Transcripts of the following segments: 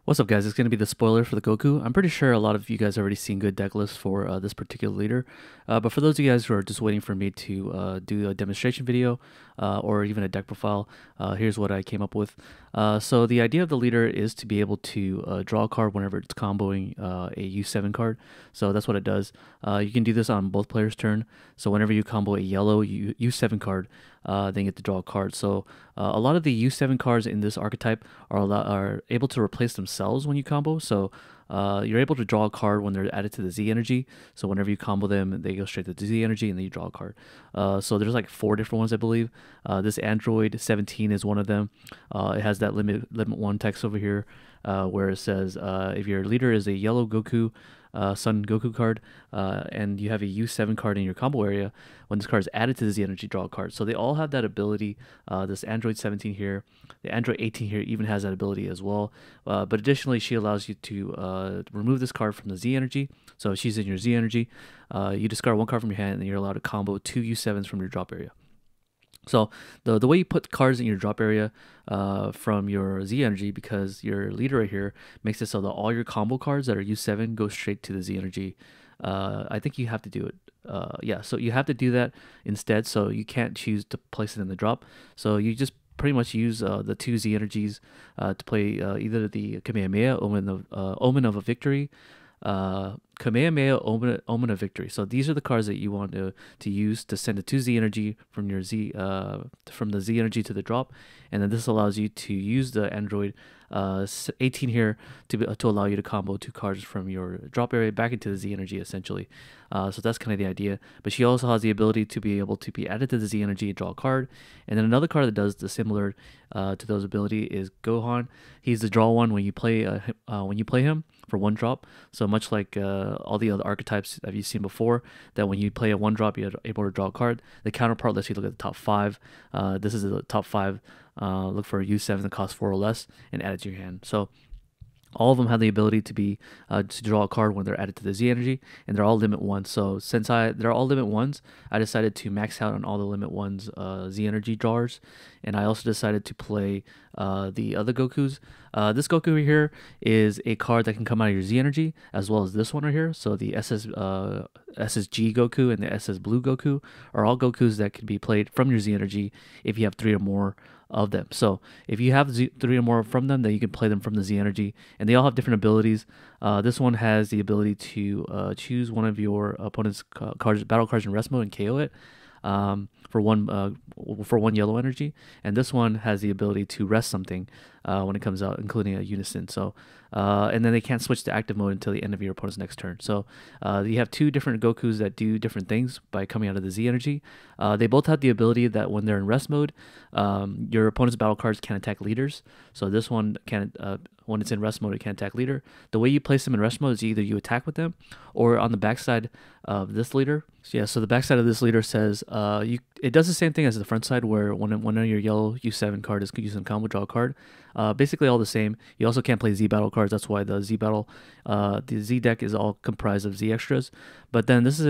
What's up, guys? It's going to be the spoiler for the Goku. I'm pretty sure a lot of you guys already seen good deck lists for this particular leader. But for those of you guys who are just waiting for me to do a demonstration video or even a deck profile, here's what I came up with. So the idea of the leader is to be able to draw a card whenever it's comboing a U7 card. So that's what it does. You can do this on both players' turn. So whenever you combo a yellow U7 card, then you get to draw a card. So a lot of the U7 cards in this archetype are able to replace themselves when you combo. So you're able to draw a card when they're added to the Z energy. So whenever you combo them, they go straight to the Z energy, and then you draw a card. So there's like 4 different ones, I believe. This Android 17 is one of them. It has that limit 1 text over here, where it says if your leader is a yellow Goku, Sun Goku card, and you have a U7 card in your combo area, when this card is added to the Z energy, draw a card. So they all have that ability. This Android 17 here, the Android 18 here even has that ability as well. But additionally, she allows you to remove this card from the Z energy. So if she's in your Z energy, you discard 1 card from your hand, and you're allowed to combo 2 U7s from your drop area. So the way you put cards in your drop area from your Z energy, because your leader right here makes it so that all your combo cards that are U7 go straight to the Z energy. I think you have to do it. Yeah, so you have to do that instead. So you can't choose to place it in the drop. So you just pretty much use the 2 Z energies to play either the Kamehameha, Omen of a Victory, Kamehameha, Omen of Victory. So these are the cards that you want to use to send a 2 Z energy from your Z from the Z energy to the drop, and then this allows you to use the Android 18 here to allow you to combo 2 cards from your drop area back into the Z energy, essentially. So that's kind of the idea. But she also has the ability to be able to be added to the Z energy and draw a card. And then another card that does the similar to those ability is Gohan. He's the draw one when you play him for 1 drop. So much like all the other archetypes that you've seen before, that when you play a 1 drop, you're able to draw a card. The counterpart lets you look at the top 5. This is the top 5. Look for a U7 that costs 4 or less and add it to your hand. So all of them have the ability to be to draw a card when they're added to the Z energy, and they're all limit 1. So since they're all limit 1s, I decided to max out on all the limit 1s Z energy drawers, and I also decided to play the other Gokus. This Goku here is a card that can come out of your Z energy, as well as this one right here. So the SSG Goku and the SS Blue Goku are all Gokus that can be played from your Z energy if you have 3 or more of them. So if you have 3 or more from them, then you can play them from the Z energy, and they all have different abilities. This one has the ability to choose one of your opponent's battle cards in rest mode and KO it for one yellow energy, and this one has the ability to rest something when it comes out, including a unison. So and then they can't switch to active mode until the end of your opponent's next turn. So you have 2 different Gokus that do different things by coming out of the Z energy. They both have the ability that when they're in rest mode, your opponent's battle cards can attack leaders. So this one can, when it's in rest mode, it can attack leader. The way you place them in rest mode is either you attack with them, or on the backside of this leader. So yeah, so the backside of this leader says it does the same thing as the front side, where one of your yellow U7 card is using combo, draw a card. Basically all the same. You also can't play Z battle cards. That's why the Z Z deck is all comprised of Z extras. But then this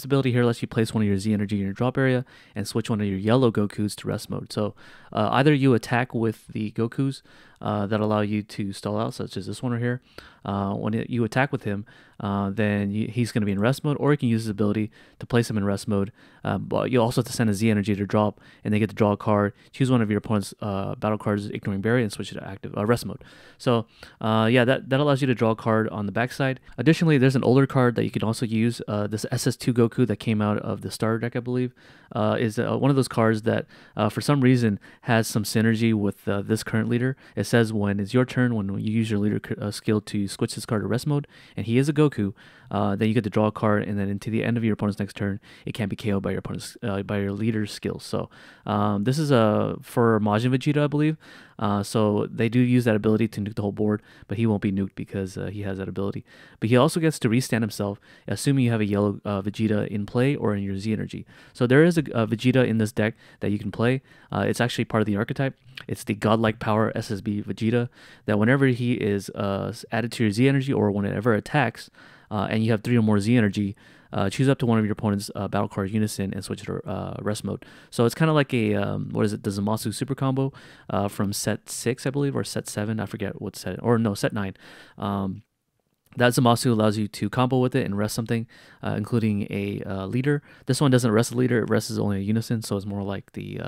ability here lets you place one of your Z energy in your drop area and switch one of your yellow Gokus to rest mode. So either you attack with the Gokus that allow you to stall out, such as this one right here. When you attack with him, then he's going to be in rest mode, or you can use his ability to place him in rest mode. But you also have to send a Z energy to drop, and they get to draw a card. Choose one of your opponent's battle cards, ignoring berry, and switch it to active rest mode. So yeah, that allows you to draw a card on the backside. Additionally, there's an older card that you can also use. This SS2 Goku that came out of the starter deck, I believe, is one of those cards that for some reason has some synergy with this current leader. It says when it's your turn, when you use your leader skill to switch this card to rest mode, and he is a Goku, then you get to draw a card, and then into the end of your opponent's next turn, it can't be KO'd by your opponent's by your leader's skills. So this is for Majin Vegeta, I believe. So they do use that ability to nuke the whole board, but he won't be nuked because he has that ability. But he also gets to restand himself, assuming you have a yellow Vegeta in play or in your Z energy. So there is a Vegeta in this deck that you can play. It's actually part of the archetype. It's the godlike power SSB Vegeta, that whenever he is added to your Z energy, or whenever it attacks, and you have 3 or more Z energy, choose up to one of your opponent's battle card unison and switch to rest mode. So it's kind of like a what is it, the Zamasu super combo from set 6, I believe, or set 7. I forget what set, or no, set 9. That Zamasu allows you to combo with it and rest something, including a leader. This one doesn't rest a leader; it rests only a unison, so it's more like the.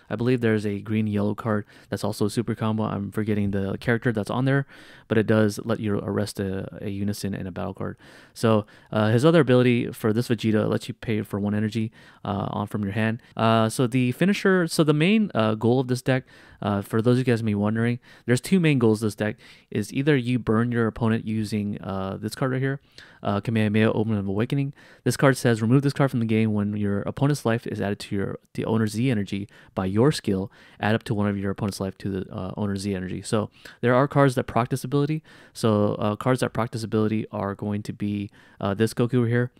I believe there's a green yellow card that's also a super combo. I'm forgetting the character that's on there, but it does let you arrest a unison and a battle card. So his other ability for this Vegeta lets you pay for 1 energy on from your hand. So the finisher, so the main goal of this deck, for those of you guys may be wondering, there's 2 main goals of this deck. Is either you burn your opponent using this card right here, Kamehameha Omen of Awakening. This card says remove this card from the game when your opponent's life is added to the owner's Z energy by your skill. Add up to one of your opponent's life to the owner's Z energy. So there are cards that proc this ability. So cards that proc this ability are going to be this Goku here,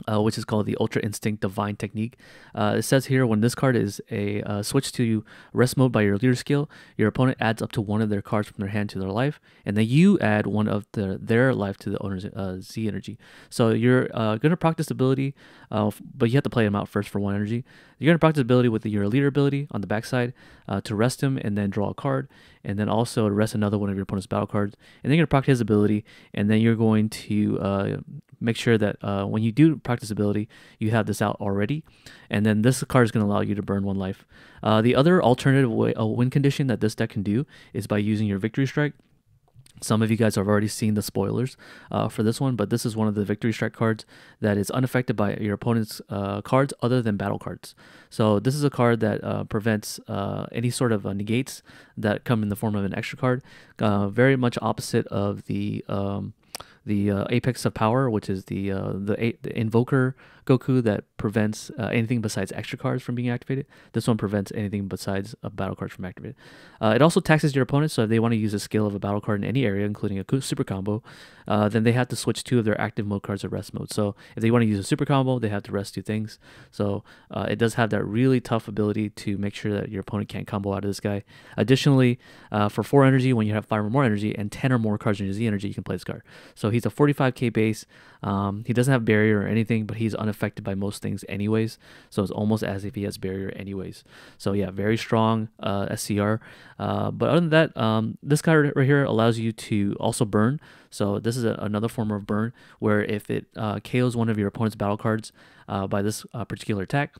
which is called the Ultra Instinct Divine Technique. It says here, when this card is a switch to rest mode by your leader skill, your opponent adds up to one of their cards from their hand to their life, and then you add one of their life to the owner's Z energy. So you're going to practice ability, but you have to play them out first for 1 energy. You're going to practice ability with your leader ability on the backside to rest him and then draw a card, and then also to rest another one of your opponent's battle cards. And then you're going to practice his ability, and then you're going to make sure that when you do practice ability, you have this out already, and then this card is going to allow you to burn 1 life. The other alternative win condition that this deck can do is by using your Victory Strike. Some of you guys have already seen the spoilers for this one, but this is one of the Victory Strike cards that is unaffected by your opponent's cards other than battle cards. So this is a card that prevents any sort of negates that come in the form of an extra card. Very much opposite of the Apex of Power, which is the Invoker Goku that prevents anything besides extra cards from being activated. This one prevents anything besides battle cards from activated. It also taxes your opponent, so if they want to use a skill of a battle card in any area, including a super combo, then they have to switch 2 of their active mode cards to rest mode. So if they want to use a super combo, they have to rest 2 things. So it does have that really tough ability to make sure that your opponent can't combo out of this guy. Additionally, for 4 energy, when you have 5 or more energy and 10 or more cards in your Z energy, you can play this card. So he's a 45k base. He doesn't have barrier or anything, but he's unaffected by most things anyways, so it's almost as if he has barrier anyways. So yeah, very strong SCR. But other than that, this guy right here allows you to also burn. So this is another form of burn, where if it KOs one of your opponent's battle cards by this particular attack,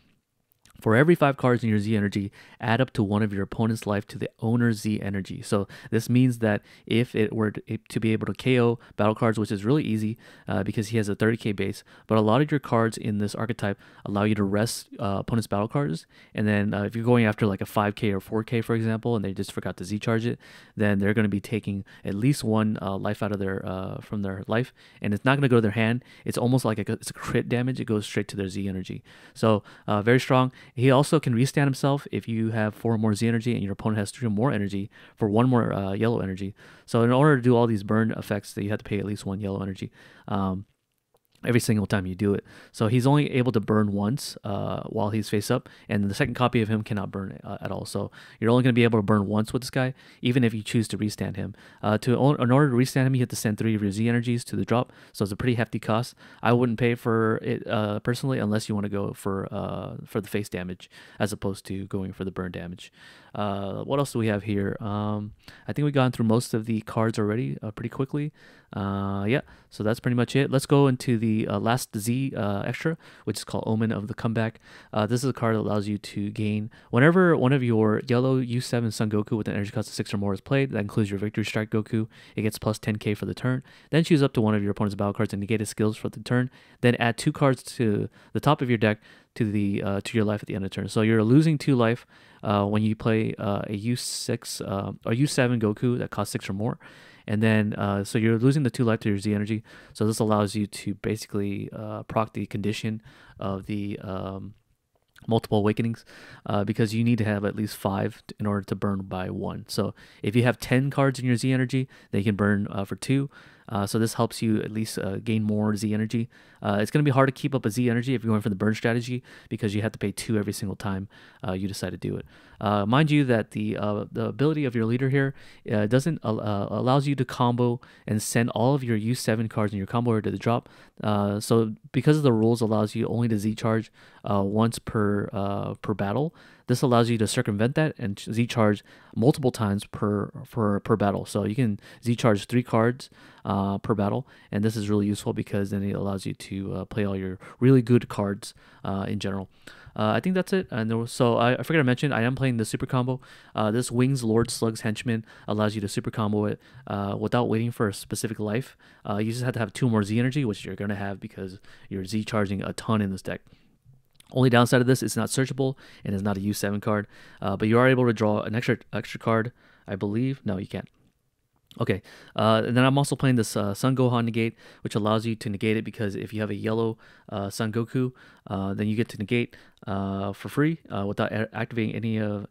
for every 5 cards in your Z energy, add up to one of your opponent's life to the owner's Z energy. So this means that if it were to be able to KO battle cards, which is really easy because he has a 30k base, but a lot of your cards in this archetype allow you to rest opponent's battle cards. And then if you're going after like a 5k or 4k, for example, and they just forgot to Z charge it, then they're going to be taking at least 1 life out of their from their life, and it's not going to go to their hand. It's almost like it's a crit damage. It goes straight to their Z energy. So very strong. He also can restand himself if you have 4 more Z energy and your opponent has 3 more energy for 1 more yellow energy. So in order to do all these burn effects, that you have to pay at least 1 yellow energy every single time you do it. So he's only able to burn once while he's face up, and the second copy of him cannot burn at all. So you're only going to be able to burn once with this guy, even if you choose to restand him. In order to restand him, you have to send 3 of your Z energies to the drop, so it's a pretty hefty cost. I wouldn't pay for it personally, unless you want to go for the face damage as opposed to going for the burn damage. What else do we have here? I think we've gone through most of the cards already pretty quickly. Yeah, so that's pretty much it. Let's go into the last Z extra, which is called Omen of the Comeback. This is a card that allows you to gain whenever one of your yellow U7 Son Goku with an energy cost of 6 or more is played. That includes your Victory Strike Goku. It gets plus 10k for the turn. Then choose up to one of your opponent's battle cards and negate his skills for the turn. Then add 2 cards to the top of your deck to your life at the end of the turn. So you're losing 2 life when you play a U6 or U7 Goku that costs 6 or more. And then, so you're losing the 2 life to your Z energy. So this allows you to basically proc the condition of the multiple awakenings because you need to have at least 5 in order to burn by 1. So if you have 10 cards in your Z energy, they can burn for 2. So this helps you at least gain more Z energy. It's going to be hard to keep up a Z energy if you're going for the burn strategy because you have to pay 2 every single time you decide to do it. Mind you that the ability of your leader here doesn't allows you to combo and send all of your U7 cards in your combo order to the drop. So because of the rules allows you only to Z charge once per battle. This allows you to circumvent that and Z charge multiple times per battle. So you can Z charge 3 cards per battle, and this is really useful because then it allows you to play all your really good cards in general. I think that's it. And so I forgot to mention, I am playing the super combo. This Wings Lord Slug's Henchman allows you to super combo it without waiting for a specific life. You just have to have 2 more Z energy, which you're going to have because you're Z charging a ton in this deck. Only downside of this, it's not searchable and it's not a U7 card, but you are able to draw an extra card, I believe. No, you can't. Okay, and then I'm also playing this Sun Gohan negate, which allows you to negate it because if you have a yellow Sun Goku, then you get to negate for free without activating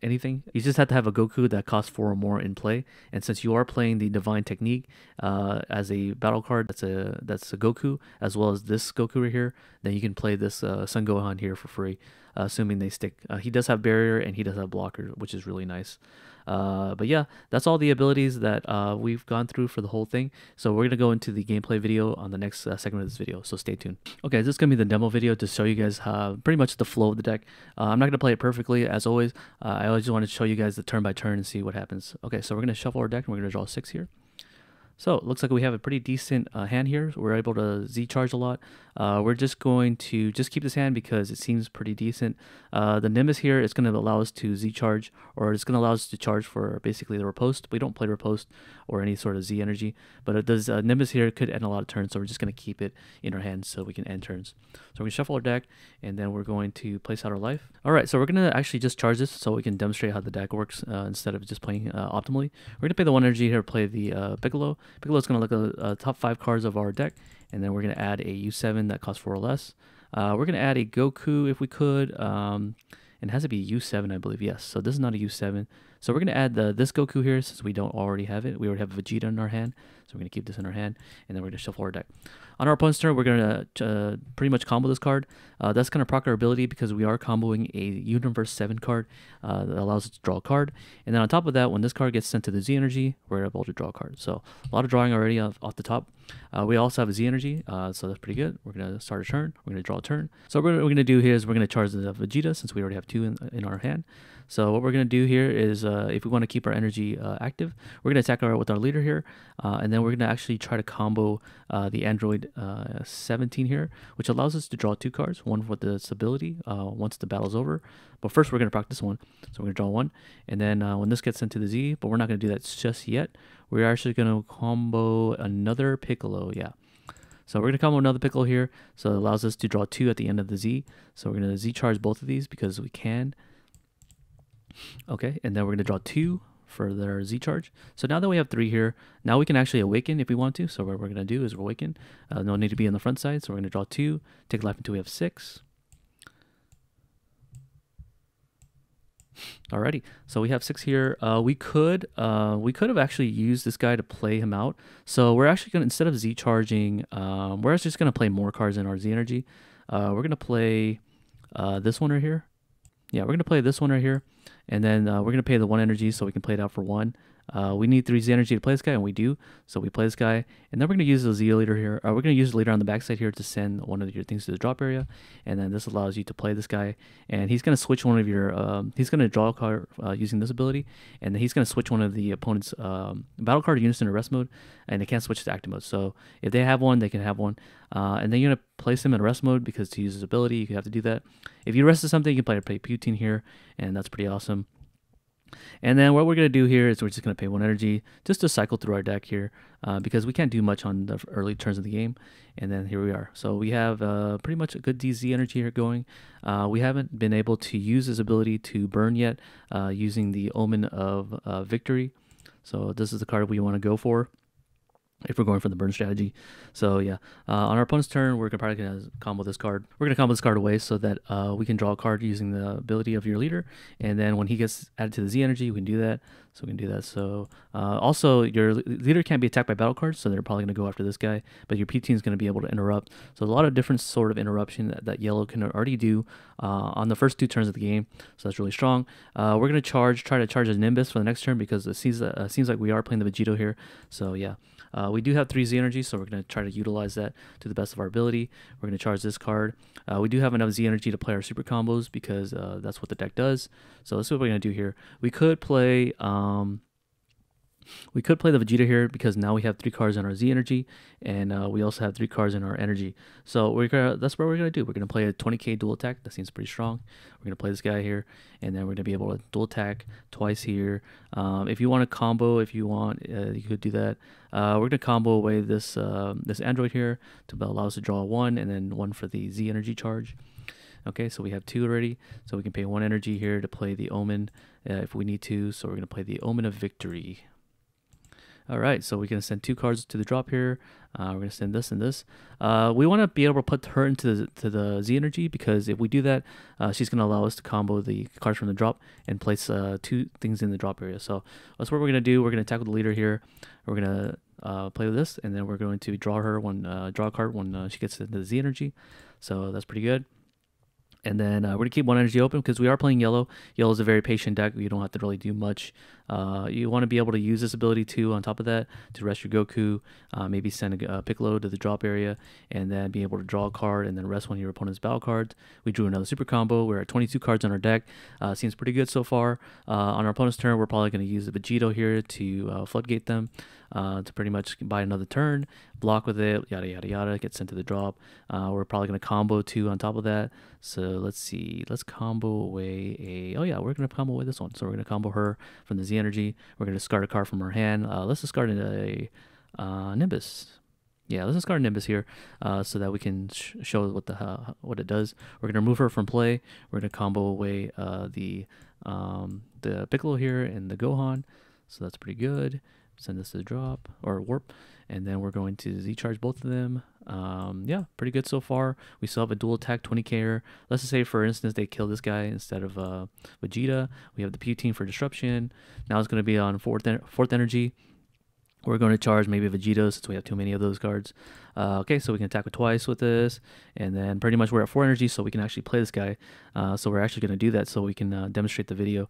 anything. You just have to have a Goku that costs 4 or more in play, and since you are playing the Divine Technique as a battle card, that's a Goku as well as this Goku right here, then you can play this Sun Gohan here for free, assuming they stick. He does have barrier and he does have blocker, which is really nice. But yeah, that's all the abilities that we've gone through for the whole thing. So we're going to go into the gameplay video on the next segment of this video, so stay tuned. Okay, this is going to be the demo video to show you guys pretty much the flow of the deck. I'm not going to play it perfectly, as always. I always want to show you guys the turn by turn and see what happens. Okay, so we're going to shuffle our deck and we're going to draw 6 here. So it looks like we have a pretty decent hand here. We're able to Z charge a lot. We're just going to keep this hand because it seems pretty decent. The Nimbus here is going to allow us to Z charge, or it's going to allow us to charge for basically the riposte. We don't play riposte or any sort of Z energy, but it does. Nimbus here could end a lot of turns, so we're just going to keep it in our hand so we can end turns. So we're going to shuffle our deck, and then we're going to place out our life. All right, so we're going to actually just charge this so we can demonstrate how the deck works instead of just playing optimally. We're going to pay the 1 energy here to play the Piccolo. Piccolo is going to look at the top 5 cards of our deck, and then we're going to add a U7 that costs 4 or less. We're going to add a Goku if we could. It has to be U7, I believe. Yes, so this is not a U7. So we're going to add this Goku here since we don't already have it. We already have Vegeta in our hand, so we're going to keep this in our hand, and then we're going to shuffle our deck. On our opponent's turn, we're going to pretty much combo this card. That's going to proc our ability because we are comboing a Universe 7 card that allows us to draw a card. And then on top of that, when this card gets sent to the Z energy, we're able to draw a card. So a lot of drawing already off the top. We also have a Z energy, so that's pretty good. We're going to start a turn. We're going to draw a turn. So what we're going to do here is we're going to charge the Vegeta since we already have 2 in our hand. So what we're going to do here is if we want to keep our energy active, we're going to attack with our leader here, and then we're going to actually try to combo the Android 17 here, which allows us to draw 2 cards, one with this ability once the battle's over. But first we're going to practice 1. So we're going to draw 1, and then when this gets sent to the Z, but we're not going to do that just yet. We're actually going to combo another Piccolo, yeah. So we're going to combo another Piccolo here, so it allows us to draw 2 at the end of the Z. So we're going to Z charge both of these because we can. Okay, and then we're going to draw 2 for their Z charge. So now that we have 3 here, now we can actually awaken if we want to. So what we're going to do is awaken. No need to be on the front side, so we're going to draw 2, take life until we have 6. Alrighty, so we have 6 here. We could have actually used this guy to play him out. So we're actually going to, instead of Z charging, we're just going to play more cards in our Z energy. We're going to play this one right here. Yeah, we're going to play this one right here. And then we're going to pay the 1 energy so we can play it out for 1. We need 3 Z energy to play this guy, and we do. So we play this guy. And then we're going to use the Z leader here. We're going to use the leader on the backside here to send one of your things to the drop area. And then this allows you to play this guy. And he's going to switch one of your... he's going to draw a card using this ability. And then he's going to switch one of the opponent's battle card units into rest mode. And they can't switch to active mode. So if they have one, they can have one. And then you're going to place him in rest mode because to use his ability, you have to do that. If you rested something, you can play Putin here. And that's pretty awesome. And then what we're going to do here is we're just going to pay 1 energy just to cycle through our deck here because we can't do much on the early turns of the game. And then here we are. So we have pretty much a good DZ energy here going. We haven't been able to use his ability to burn yet using the Omen of Victory. So this is the card we want to go for if we're going for the burn strategy. So yeah, on our opponent's turn, we're probably going to combo this card. We're going to combo this card away so that we can draw a card using the ability of your leader. And then when he gets added to the Z energy, we can do that. So we can do that. So also your leader can't be attacked by battle cards, so they're probably going to go after this guy. But your P team is going to be able to interrupt. So a lot of different sort of interruption that yellow can already do on the first 2 turns of the game. So that's really strong. We're going to try to charge a Nimbus for the next turn because it seems like we are playing the Vegito here. So yeah. We do have 3 Z energy, so we're going to try to utilize that to the best of our ability. We're going to charge this card. We do have enough Z energy to play our super combos because that's what the deck does. So let's see what we're going to do here. We could play the Vegeta here because now we have 3 cards in our Z energy, and we also have 3 cards in our energy. So that's what we're gonna do. We're gonna play a 20k dual attack. That seems pretty strong. We're gonna play this guy here, and then we're gonna be able to dual attack twice here. If you want a combo, if you want, you could do that. We're gonna combo away this android here to allow us to draw 1, and then 1 for the Z energy charge. Okay, so we have 2 already, so we can pay 1 energy here to play the Omen if we need to. So we're gonna play the Omen of Victory. All right, so we're going to send 2 cards to the drop here. We're going to send this and this. We want to be able to put her into the Z energy because if we do that, she's going to allow us to combo the cards from the drop and place 2 things in the drop area. So that's what we're going to do. We're going to attack with the leader here. We're going to play with this, and then we're going to draw her draw a card when she gets into the Z energy. So that's pretty good. And then we're going to keep 1 energy open because we are playing yellow. Yellow is a very patient deck. You don't have to really do much. You want to be able to use this ability too on top of that to rest your Goku, maybe send a Piccolo to the drop area, and then be able to draw a card and then rest one of your opponent's battle cards. We drew another super combo. We're at 22 cards on our deck. Seems pretty good so far. On our opponent's turn, we're probably going to use the Vegito here to floodgate them to pretty much buy another turn, block with it, yada yada yada, get sent to the drop. We're probably going to combo 2 on top of that. So let's see, let's combo away we're going to combo away this one. So we're going to combo her from the Z energy. We're going to discard a card from her hand. Let's discard a Nimbus. Yeah, let's discard Nimbus here so that we can show what it does. We're going to remove her from play. We're going to combo away the Piccolo here and the Gohan. So that's pretty good. Send this to the drop or warp, and then we're going to Z charge both of them. Yeah, pretty good so far. We still have a dual attack 20k. Let's just say, for instance, they kill this guy instead of Vegeta. We have the P-Team for disruption. Now it's going to be on fourth energy. We're going to charge maybe Vegeta since we have too many of those cards. Okay, so we can attack with twice with this, and then pretty much we're at 4 energy, so we can actually play this guy. So we're actually going to do that so we can demonstrate the video.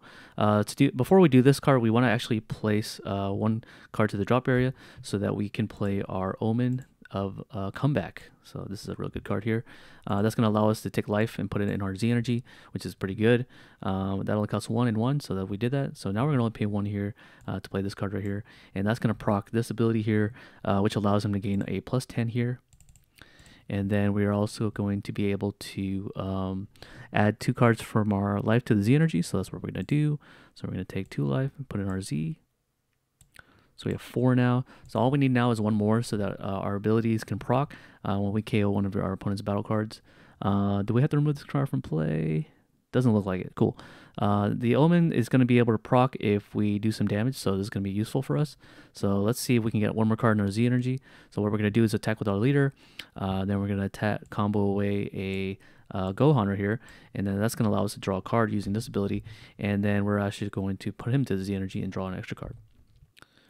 Before we do this card, we want to actually place 1 card to the drop area so that we can play our Omen of Comeback. So this is a real good card here. That's going to allow us to take life and put it in our Z energy, which is pretty good. That only costs 1 and 1, so that we did that. So now we're going to only pay 1 here to play this card right here, and that's going to proc this ability here, which allows him to gain a +10 here. And then we are also going to be able to add 2 cards from our life to the Z energy. So that's what we're going to do. So we're going to take 2 life and put in our Z. So we have 4 now. So all we need now is 1 more so that our abilities can proc when we KO one of our opponent's battle cards. Do we have to remove this card from play? Doesn't look like it. Cool. The Omen is going to be able to proc if we do some damage, so this is going to be useful for us. So let's see if we can get 1 more card in our Z energy. So what we're going to do is attack with our leader. Then we're going to attack combo away a Gohan right here, and then that's going to allow us to draw a card using this ability. And then we're actually going to put him to the Z energy and draw an extra card.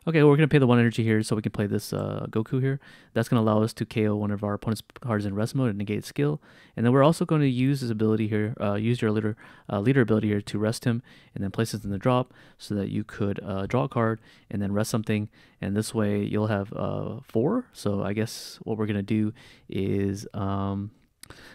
Okay, we're going to pay the 1 energy here so we can play this Goku here. That's going to allow us to KO one of our opponent's cards in rest mode and negate skill. And then we're also going to use this ability here, use your leader ability here to rest him and then place it in the drop so that you could draw a card and then rest something. And this way you'll have 4. So I guess what we're going to do is...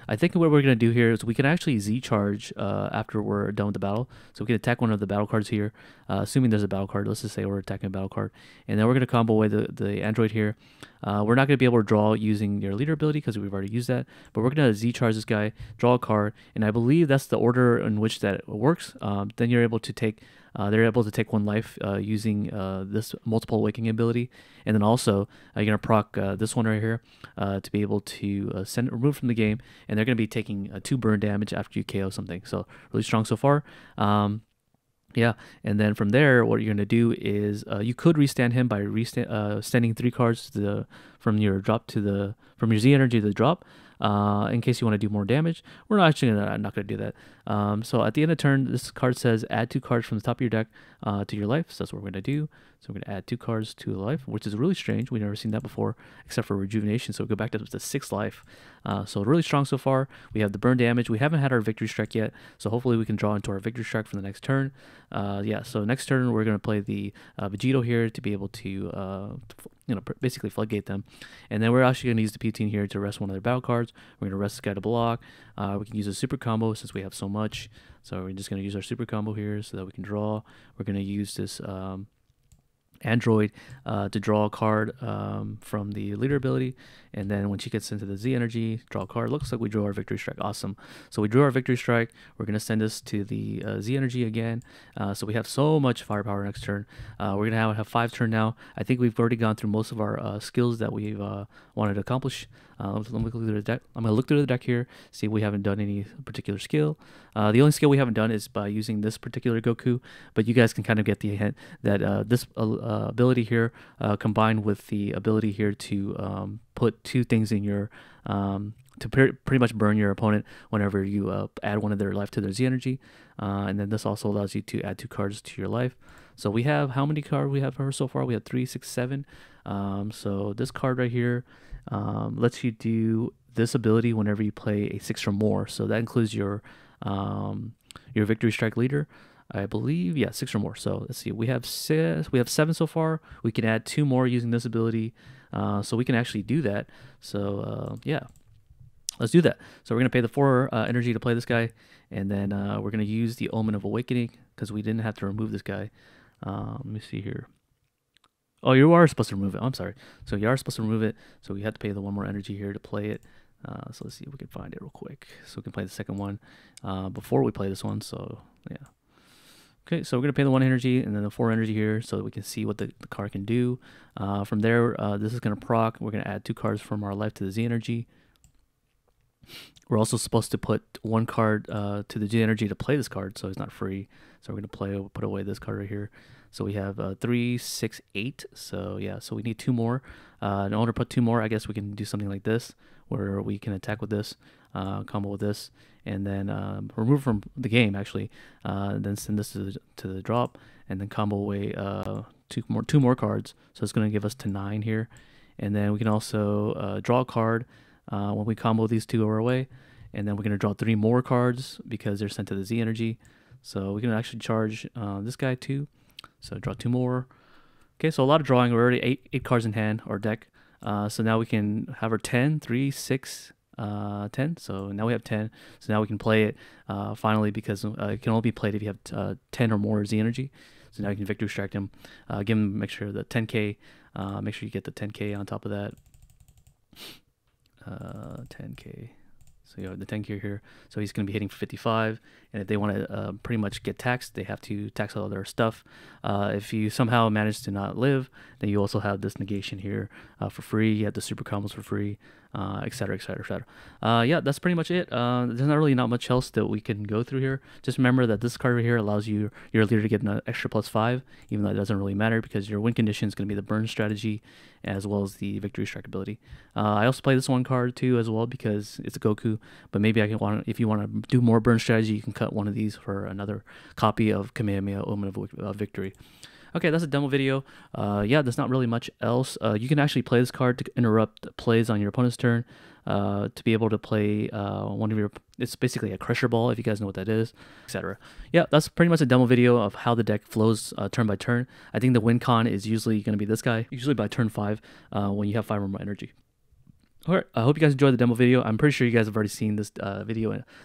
I think what we're going to do here is we can actually Z-charge after we're done with the battle. So we can attack one of the battle cards here, assuming there's a battle card. Let's just say we're attacking a battle card. And then we're going to combo away the android here. We're not going to be able to draw using your leader ability because we've already used that. But we're going to Z-charge this guy, draw a card, and I believe that's the order in which that works. Then you're able to take... they're able to take 1 life using this multiple awakening ability, and then also you're gonna proc this one right here to be able to remove from the game, and they're gonna be taking 2 burn damage after you KO something. So really strong so far. Yeah, and then from there, what you're gonna do is you could restand him by standing 3 cards from your Z energy to the drop. in case you want to do more damage. We're not actually not going to do that. So at the end of turn, this card says add 2 cards from the top of your deck to your life. So that's what we're going to do. So we're going to add 2 cards to life, which is really strange. We've never seen that before, except for rejuvenation. So we go back to the 6th life. So really strong so far. We have the burn damage. We haven't had our victory strike yet, so hopefully we can draw into our victory strike for the next turn. Yeah, so next turn we're going to play the Vegito here to be able to basically floodgate them. And then we're actually going to use the P-Team here to rest one of their battle cards. We're going to rest this guy to block. We can use a super combo since we have so much. So we're just going to use our super combo here so that we can draw. We're going to use this Android to draw a card from the leader ability, and then when she gets into the Z energy, draw a card. Looks like we drew our victory strike. Awesome. So we drew our victory strike. We're going to send this to the Z energy again. So we have so much firepower next turn. We're going to have 5 turn now. I think we've already gone through most of our skills that we've wanted to accomplish. Let me look through the deck. I'm going to look through the deck here, see if we haven't done any particular skill. The only skill we haven't done is by using this particular Goku, but you guys can kind of get the hint that this ability here combined with the ability here to put 2 things in your to pretty much burn your opponent whenever you add one of their life to their Z energy, and then this also allows you to add 2 cards to your life. So we have, how many cards we have for her so far? We have 3, 6, 7. So this card right here lets you do this ability whenever you play a 6 or more. So that includes your victory strike leader, I believe. Yeah, 6 or more. So let's see, we have 7 so far. We can add 2 more using this ability, so we can actually do that. So yeah, let's do that. So we're gonna pay the 4 energy to play this guy, and then we're gonna use the Omen of Awakening because we didn't have to remove this guy. Let me see here. Oh, you are supposed to remove it. I'm sorry. So you are supposed to remove it. So we have to pay the 1 more energy here to play it. So let's see if we can find it real quick. So we can play the second one before we play this one. So yeah. Okay, so we're going to pay the 1 energy and then the 4 energy here so that we can see what the card can do. From there, this is going to proc. We're going to add 2 cards from our life to the Z energy. We're also supposed to put 1 card to the Z energy to play this card, so it's not free. So we're going to put away this card right here. So we have 3, 6, 8. So yeah, so we need 2 more. In order to put 2 more, I guess we can do something like this, where we can attack with this, combo with this, and then remove from the game actually. Then send this to the drop, and then combo away 2 more cards. So it's going to give us to 9 here, and then we can also draw a card when we combo these 2 away, and then we're going to draw 3 more cards because they're sent to the Z energy. So we can actually charge this guy too. So draw 2 more. Okay, so a lot of drawing. We're already 8 cards in hand, or deck. So now we can have our 10, 3, 6, 10. So now we have 10. So now we can play it finally, because it can only be played if you have 10 or more Z energy. So now you can victory extract him. Give him, make sure the 10k. Make sure you get the 10k on top of that. 10k. So you have the 10k here. So he's going to be hitting for 55. And if they want to pretty much get taxed, they have to tax all their stuff. If you somehow manage to not live, then you also have this negation here for free. You have the super combos for free, etc., etc., etc. Yeah, that's pretty much it. There's not much else that we can go through here. Just remember that this card right here allows your leader to get an extra +5, even though it doesn't really matter because your win condition is going to be the burn strategy as well as the victory strike ability. I also play this 1 card too as well because it's a Goku, but maybe if you want to do more burn strategy, you can cut one of these for another copy of Kamehameha Omen of Victory. Okay, that's a demo video. Yeah, there's not really much else. You can actually play this card to interrupt plays on your opponent's turn, to be able to play one of your, it's basically a Crusher Ball, if you guys know what that is, etc. Yeah, that's pretty much a demo video of how the deck flows turn by turn. I think the win con is usually going to be this guy, usually by turn 5, when you have 5 or more energy. Alright, I hope you guys enjoyed the demo video. I'm pretty sure you guys have already seen this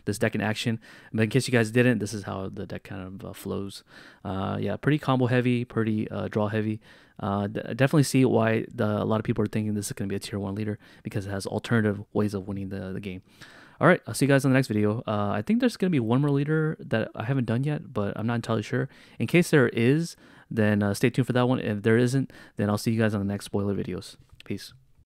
this deck in action. But in case you guys didn't, this is how the deck kind of flows. Yeah, pretty combo heavy, pretty draw heavy. Definitely see why a lot of people are thinking this is going to be a tier 1 leader, because it has alternative ways of winning the game. Alright, I'll see you guys in the next video. I think there's going to be 1 more leader that I haven't done yet, but I'm not entirely sure. In case there is, then stay tuned for that one. If there isn't, then I'll see you guys on the next spoiler videos. Peace.